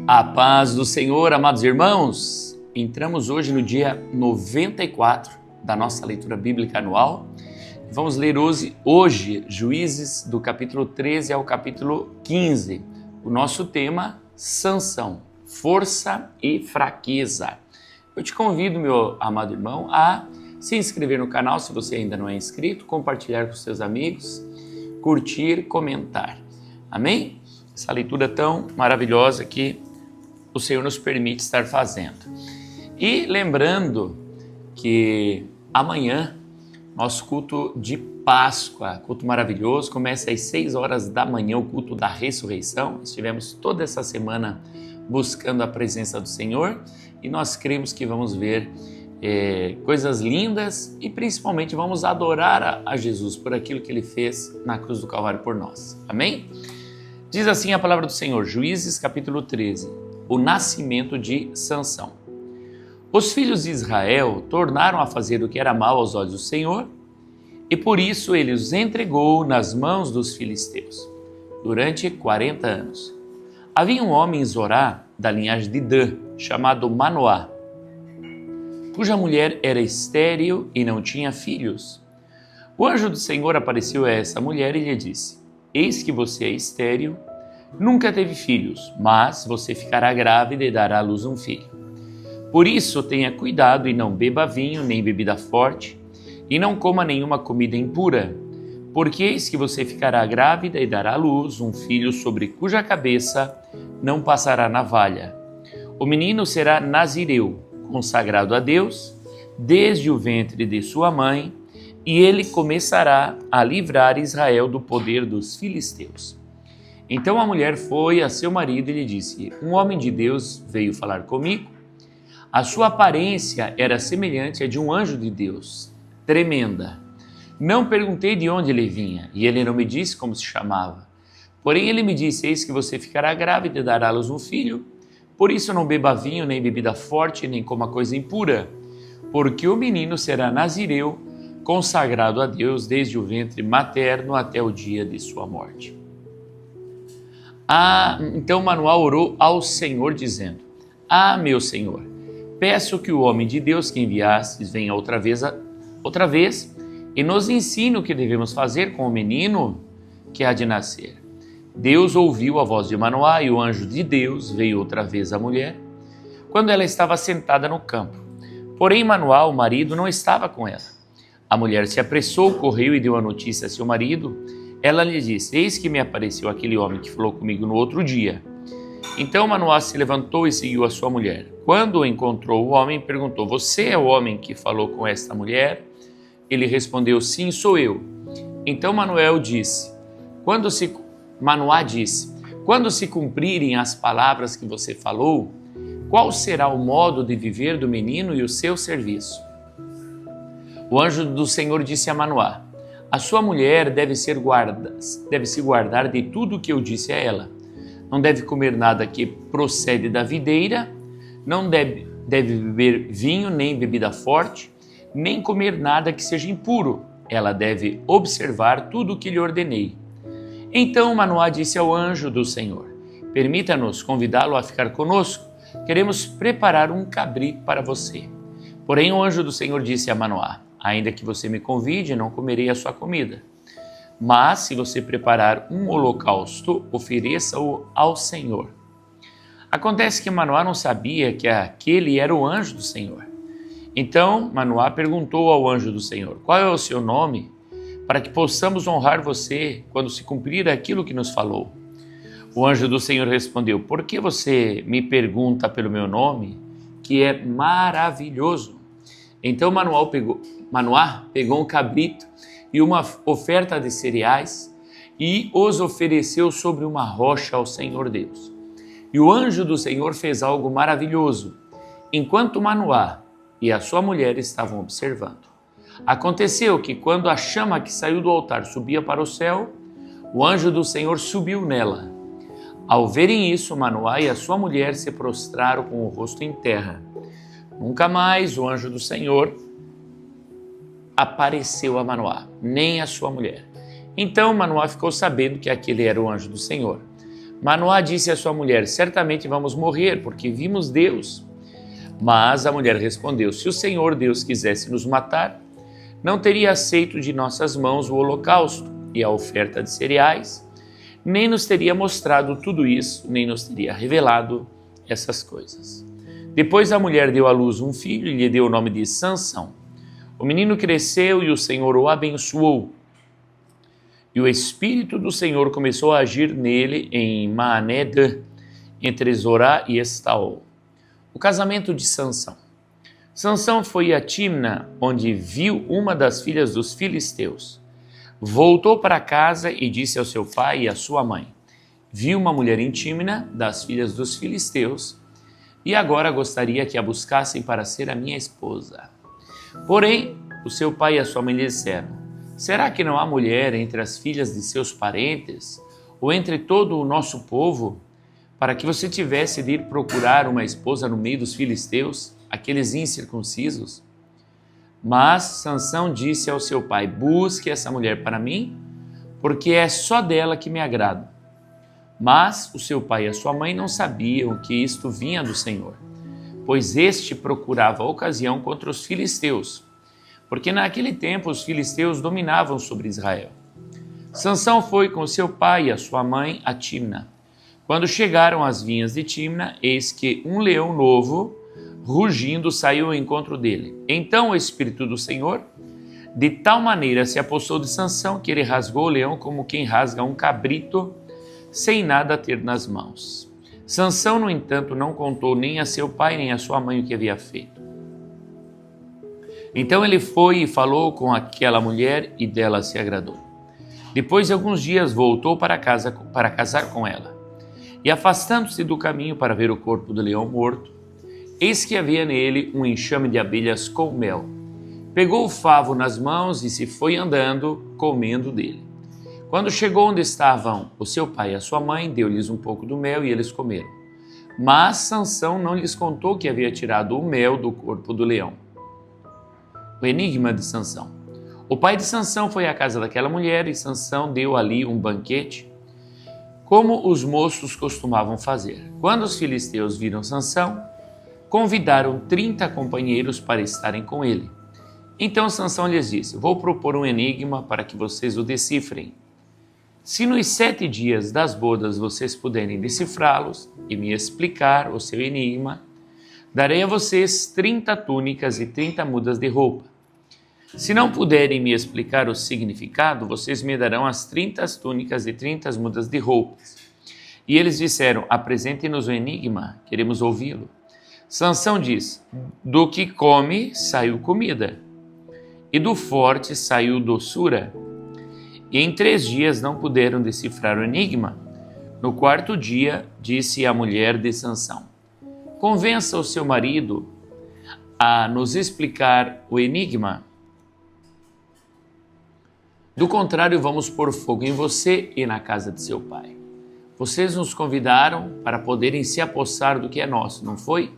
A paz do Senhor, amados irmãos. Entramos hoje no dia 94 da nossa leitura bíblica anual. Vamos ler hoje Juízes do capítulo 13 ao capítulo 15. O nosso tema, Sansão, força e fraqueza. Eu te convido, meu amado irmão, a se inscrever no canal se você ainda não é inscrito, compartilhar com seus amigos, curtir, comentar. Amém? Essa leitura tão maravilhosa que o Senhor nos permite estar fazendo. E lembrando que amanhã, nosso culto de Páscoa, culto maravilhoso, começa às 6 horas da manhã, o culto da ressurreição. Estivemos toda essa semana buscando a presença do Senhor e nós cremos que vamos ver coisas lindas e principalmente vamos adorar a Jesus por aquilo que Ele fez na cruz do Calvário por nós. Amém? Diz assim a palavra do Senhor, Juízes capítulo 13, o nascimento de Sansão. Os filhos de Israel tornaram a fazer o que era mal aos olhos do Senhor, e por isso ele os entregou nas mãos dos filisteus, durante 40 anos. Havia um homem em Zorá, da linhagem de Dan, chamado Manoá, cuja mulher era estéril e não tinha filhos. O anjo do Senhor apareceu a essa mulher e lhe disse: Eis que você é estéril, nunca teve filhos, mas você ficará grávida e dará à luz um filho. Por isso tenha cuidado e não beba vinho nem bebida forte, e não coma nenhuma comida impura, porque eis que você ficará grávida e dará à luz um filho sobre cuja cabeça não passará navalha. O menino será nazireu, consagrado a Deus, desde o ventre de sua mãe, e ele começará a livrar Israel do poder dos filisteus. Então a mulher foi a seu marido e lhe disse: Um homem de Deus veio falar comigo. A sua aparência era semelhante à de um anjo de Deus, tremenda. Não perguntei de onde ele vinha, e ele não me disse como se chamava. Porém ele me disse: Eis que você ficará grávida e dará à luz um filho. Por isso não beba vinho, nem bebida forte, nem coma coisa impura, porque o menino será nazireu, consagrado a Deus desde o ventre materno até o dia de sua morte. Então Manoá orou ao Senhor, dizendo: meu Senhor, peço que o homem de Deus que enviastes venha outra vez e nos ensine o que devemos fazer com o menino que há de nascer. Deus ouviu a voz de Manoá e o anjo de Deus veio outra vez à mulher, quando ela estava sentada no campo. Porém Manoá, o marido, não estava com ela. A mulher se apressou, correu e deu a notícia a seu marido. Ela lhe disse: Eis que me apareceu aquele homem que falou comigo no outro dia. Então Manoá se levantou e seguiu a sua mulher. Quando encontrou o homem, perguntou: Você é o homem que falou com esta mulher? Ele respondeu: Sim, sou eu. Então Manoá disse: Quando se cumprirem as palavras que você falou, qual será o modo de viver do menino e o seu serviço? O anjo do Senhor disse a Manoá: A sua mulher deve se guardar de tudo o que eu disse a ela. Não deve comer nada que procede da videira, não deve beber vinho nem bebida forte, nem comer nada que seja impuro. Ela deve observar tudo o que lhe ordenei. Então Manoá disse ao anjo do Senhor: Permita-nos convidá-lo a ficar conosco. Queremos preparar um cabrito para você. Porém o anjo do Senhor disse a Manoá: Ainda que você me convide, não comerei a sua comida. Mas se você preparar um holocausto, ofereça-o ao Senhor. Acontece que Manoá não sabia que aquele era o anjo do Senhor. Então Manoá perguntou ao anjo do Senhor: Qual é o seu nome, para que possamos honrar você quando se cumprir aquilo que nos falou? O anjo do Senhor respondeu: Por que você me pergunta pelo meu nome, que é maravilhoso? Então Manoá pegou um cabrito e uma oferta de cereais e os ofereceu sobre uma rocha ao Senhor Deus. E o anjo do Senhor fez algo maravilhoso, enquanto Manoá e a sua mulher estavam observando. Aconteceu que quando a chama que saiu do altar subia para o céu, o anjo do Senhor subiu nela. Ao verem isso, Manoá e a sua mulher se prostraram com o rosto em terra. Nunca mais o anjo do Senhor apareceu a Manoá, nem a sua mulher. Então Manoá ficou sabendo que aquele era o anjo do Senhor. Manoá disse à sua mulher: certamente vamos morrer, porque vimos Deus. Mas a mulher respondeu: se o Senhor Deus quisesse nos matar, não teria aceito de nossas mãos o holocausto e a oferta de cereais, nem nos teria mostrado tudo isso, nem nos teria revelado essas coisas. Depois a mulher deu à luz um filho e lhe deu o nome de Sansão. O menino cresceu e o Senhor o abençoou. E o Espírito do Senhor começou a agir nele em Maané-dã, entre Zorá e Estaol. O casamento de Sansão. Sansão foi a Tímna, onde viu uma das filhas dos filisteus. Voltou para casa e disse ao seu pai e à sua mãe: vi uma mulher em Tímna, das filhas dos filisteus, e agora gostaria que a buscassem para ser a minha esposa. Porém, o seu pai e a sua mãe lhe disseram: será que não há mulher entre as filhas de seus parentes, ou entre todo o nosso povo, para que você tivesse de ir procurar uma esposa no meio dos filisteus, aqueles incircuncisos? Mas Sansão disse ao seu pai: busque essa mulher para mim, porque é só dela que me agrado. Mas o seu pai e a sua mãe não sabiam que isto vinha do Senhor, pois este procurava ocasião contra os filisteus, porque naquele tempo os filisteus dominavam sobre Israel. Sansão foi com seu pai e a sua mãe a Tímna. Quando chegaram às vinhas de Tímna, eis que um leão novo, rugindo, saiu ao encontro dele. Então o Espírito do Senhor, de tal maneira, se apossou de Sansão, que ele rasgou o leão como quem rasga um cabrito, sem nada ter nas mãos. Sansão, no entanto, não contou nem a seu pai nem a sua mãe o que havia feito. Então ele foi e falou com aquela mulher e dela se agradou. Depois de alguns dias voltou para casa para casar com ela. E afastando-se do caminho para ver o corpo do leão morto, eis que havia nele um enxame de abelhas com mel. Pegou o favo nas mãos e se foi andando, comendo dele. Quando chegou onde estavam o seu pai e a sua mãe, deu-lhes um pouco do mel e eles comeram. Mas Sansão não lhes contou que havia tirado o mel do corpo do leão. O enigma de Sansão. O pai de Sansão foi à casa daquela mulher e Sansão deu ali um banquete, como os moços costumavam fazer. Quando os filisteus viram Sansão, convidaram 30 companheiros para estarem com ele. Então Sansão lhes disse: vou propor um enigma para que vocês o decifrem. Se nos 7 dias das bodas vocês puderem decifrá-los e me explicar o seu enigma, darei a vocês 30 túnicas e 30 mudas de roupa. Se não puderem me explicar o significado, vocês me darão as 30 túnicas e 30 mudas de roupas. E eles disseram: apresente-nos o enigma, queremos ouvi-lo. Sansão diz: do que come saiu comida, e do forte saiu doçura. E em 3 dias não puderam decifrar o enigma. No 4º dia, disse a mulher de Sansão: convença o seu marido a nos explicar o enigma. Do contrário, vamos pôr fogo em você e na casa de seu pai. Vocês nos convidaram para poderem se apossar do que é nosso, não foi?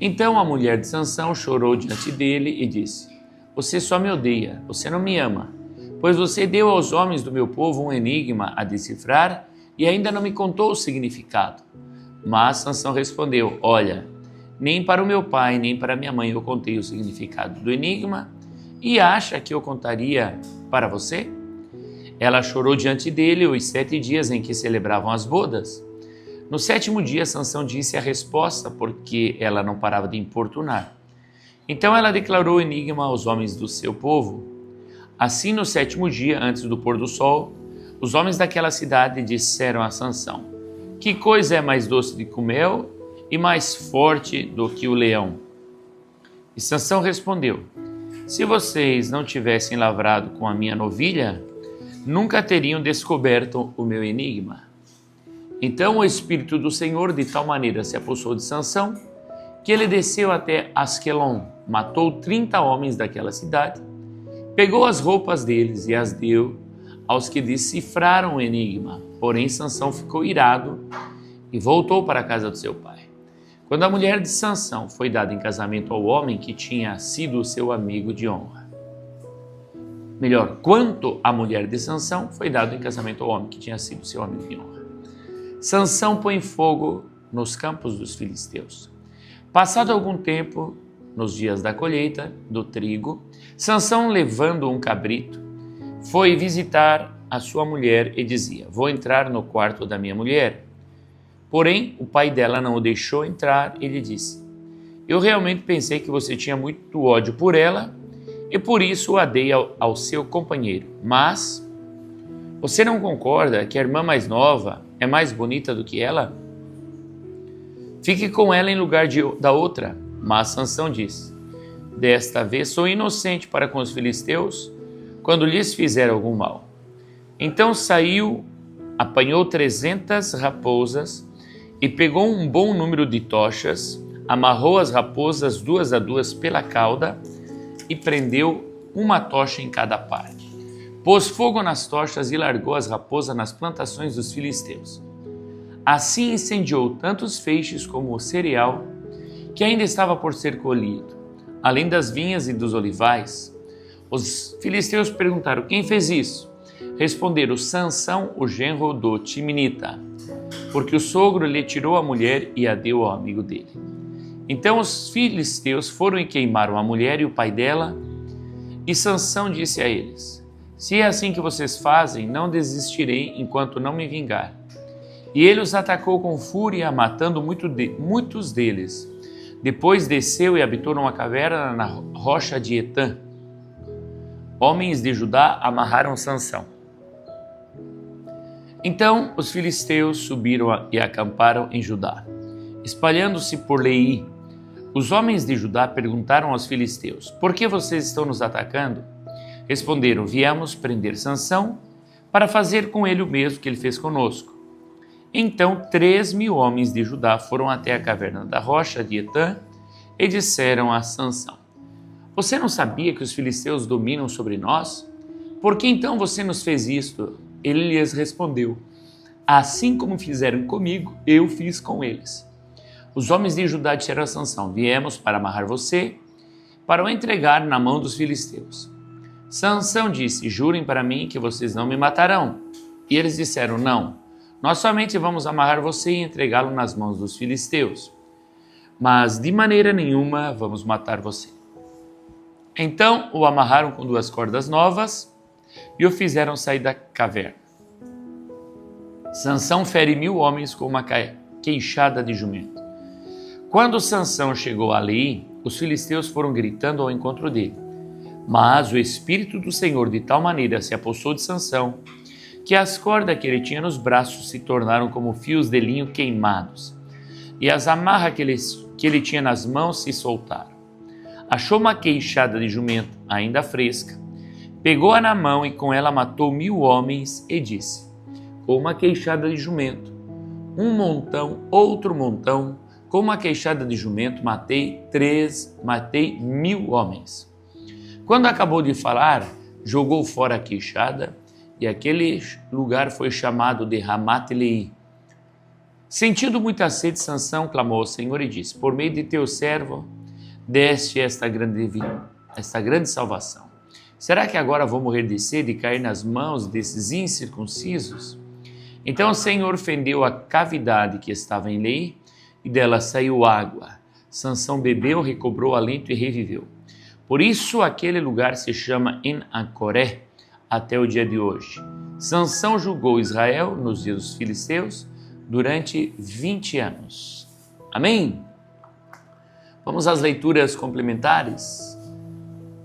Então a mulher de Sansão chorou diante dele e disse: você só me odeia, você não me ama, pois você deu aos homens do meu povo um enigma a decifrar e ainda não me contou o significado. Mas Sansão respondeu: olha, nem para o meu pai nem para minha mãe eu contei o significado do enigma, e acha que eu contaria para você? Ela chorou diante dele os 7 dias em que celebravam as bodas. No 7º dia, Sansão disse a resposta, porque ela não parava de importunar. Então ela declarou o enigma aos homens do seu povo. Assim, no 7º dia, antes do pôr do sol, os homens daquela cidade disseram a Sansão: que coisa é mais doce do que o mel e mais forte do que o leão? E Sansão respondeu: se vocês não tivessem lavrado com a minha novilha, nunca teriam descoberto o meu enigma. Então o Espírito do Senhor de tal maneira se apossou de Sansão, que ele desceu até Asquelon, matou 30 homens daquela cidade, pegou as roupas deles e as deu aos que decifraram o enigma. Porém Sansão ficou irado e voltou para a casa do seu pai. Quando a mulher de Sansão foi dada em casamento ao homem que tinha sido seu amigo de honra. Melhor, quanto a mulher de Sansão foi dada em casamento ao homem que tinha sido seu amigo de honra. Sansão põe fogo nos campos dos filisteus. Passado algum tempo, nos dias da colheita do trigo, Sansão, levando um cabrito, foi visitar a sua mulher e dizia: vou entrar no quarto da minha mulher. Porém, o pai dela não o deixou entrar e lhe disse: eu realmente pensei que você tinha muito ódio por ela e por isso a dei ao seu companheiro. Mas você não concorda que a irmã mais nova é mais bonita do que ela? Fique com ela em lugar da outra. Mas Sansão disse: desta vez sou inocente para com os filisteus quando lhes fizer algum mal. Então saiu, apanhou 300 raposas e pegou um bom número de tochas, amarrou as raposas 2 a 2 pela cauda e prendeu uma tocha em cada parte. Pôs fogo nas tochas e largou as raposas nas plantações dos filisteus. Assim incendiou tanto os feixes como o cereal que ainda estava por ser colhido, além das vinhas e dos olivais. Os filisteus perguntaram: quem fez isso? Responderam: Sansão, o genro do Timinita, porque o sogro lhe tirou a mulher e a deu ao amigo dele. Então os filisteus foram e queimaram a mulher e o pai dela, e Sansão disse a eles: se é assim que vocês fazem, não desistirei enquanto não me vingar. E ele os atacou com fúria, matando muitos deles. Depois desceu e habitou numa caverna na rocha de Etã. Homens de Judá amarraram Sansão. Então os filisteus subiram e acamparam em Judá. Espalhando-se por Leí, os homens de Judá perguntaram aos filisteus: por que vocês estão nos atacando? Responderam: viemos prender Sansão para fazer com ele o mesmo que ele fez conosco. Então 3.000 homens de Judá foram até a caverna da rocha de Etã e disseram a Sansão: você não sabia que os filisteus dominam sobre nós? Por que então você nos fez isto? Ele lhes respondeu: assim como fizeram comigo, eu fiz com eles. Os homens de Judá disseram a Sansão: viemos para amarrar você, para o entregar na mão dos filisteus. Sansão disse: jurem para mim que vocês não me matarão. E eles disseram: não, nós somente vamos amarrar você e entregá-lo nas mãos dos filisteus. Mas de maneira nenhuma vamos matar você. Então o amarraram com 2 cordas novas e o fizeram sair da caverna. Sansão fere 1.000 homens com uma queixada de jumento. Quando Sansão chegou ali, os filisteus foram gritando ao encontro dele. Mas o Espírito do Senhor de tal maneira se apossou de Sansão, que as cordas que ele tinha nos braços se tornaram como fios de linho queimados, e as amarras que ele tinha nas mãos se soltaram. Achou uma queixada de jumento, ainda fresca, pegou-a na mão e com ela matou 1.000 homens e disse: com uma queixada de jumento, um montão, outro montão, com uma queixada de jumento matei 1.000 homens. Quando acabou de falar, jogou fora a queixada, e aquele lugar foi chamado de Ramat-Leí. Sentindo muita sede, Sansão clamou ao Senhor e disse: por meio de teu servo, deste esta grande salvação. Será que agora vou morrer de sede e cair nas mãos desses incircuncisos? Então o Senhor fendeu a cavidade que estava em Leí, e dela saiu água. Sansão bebeu, recobrou alento e reviveu. Por isso aquele lugar se chama En-Acoré até o dia de hoje. Sansão julgou Israel nos dias dos filisteus durante 20 anos. Amém? Vamos às leituras complementares.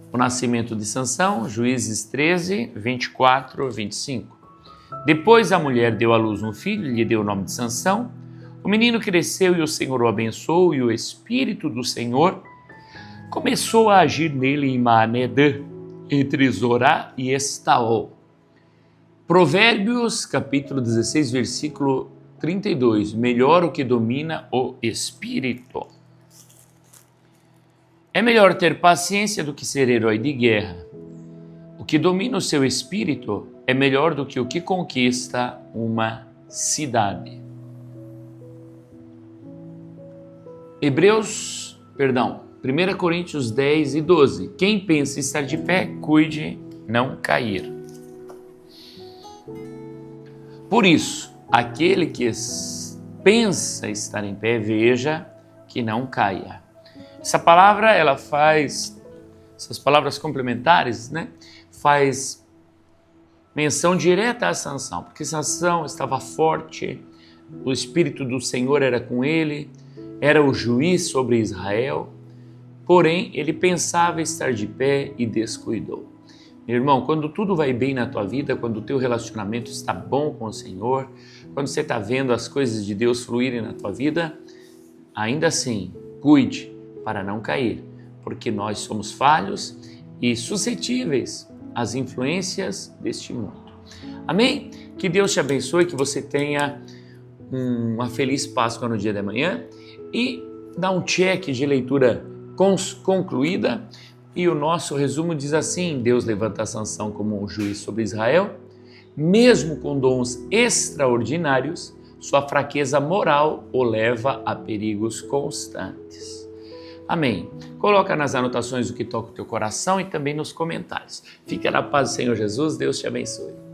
O nascimento de Sansão, Juízes 13, 24, 25. Depois a mulher deu à luz um filho e lhe deu o nome de Sansão. O menino cresceu e o Senhor o abençoou, e o Espírito do Senhor começou a agir nele em Maanedã, entre Zorá e Estaol. Provérbios, capítulo 16, versículo 32. Melhor o que domina o Espírito. É melhor ter paciência do que ser herói de guerra. O que domina o seu espírito é melhor do que o que conquista uma cidade. 1 Coríntios 10 e 12. Quem pensa estar de pé, cuide não cair. Por isso, aquele que pensa estar em pé, veja que não caia. Essa palavra, essas palavras complementares, faz menção direta a Sansão, porque Sansão estava forte, o Espírito do Senhor era com ele, era o juiz sobre Israel, porém ele pensava estar de pé e descuidou. Meu irmão, quando tudo vai bem na tua vida, quando o teu relacionamento está bom com o Senhor, quando você está vendo as coisas de Deus fluírem na tua vida, ainda assim, cuide para não cair, porque nós somos falhos e suscetíveis às influências deste mundo. Amém? Que Deus te abençoe, que você tenha uma feliz Páscoa no dia de amanhã e dá um check de leitura concluída. E o nosso resumo diz assim: Deus levanta Sansão como um juiz sobre Israel, mesmo com dons extraordinários, sua fraqueza moral o leva a perigos constantes. Amém. Coloca nas anotações o que toca o teu coração e também nos comentários. Fica na paz do Senhor Jesus, Deus te abençoe.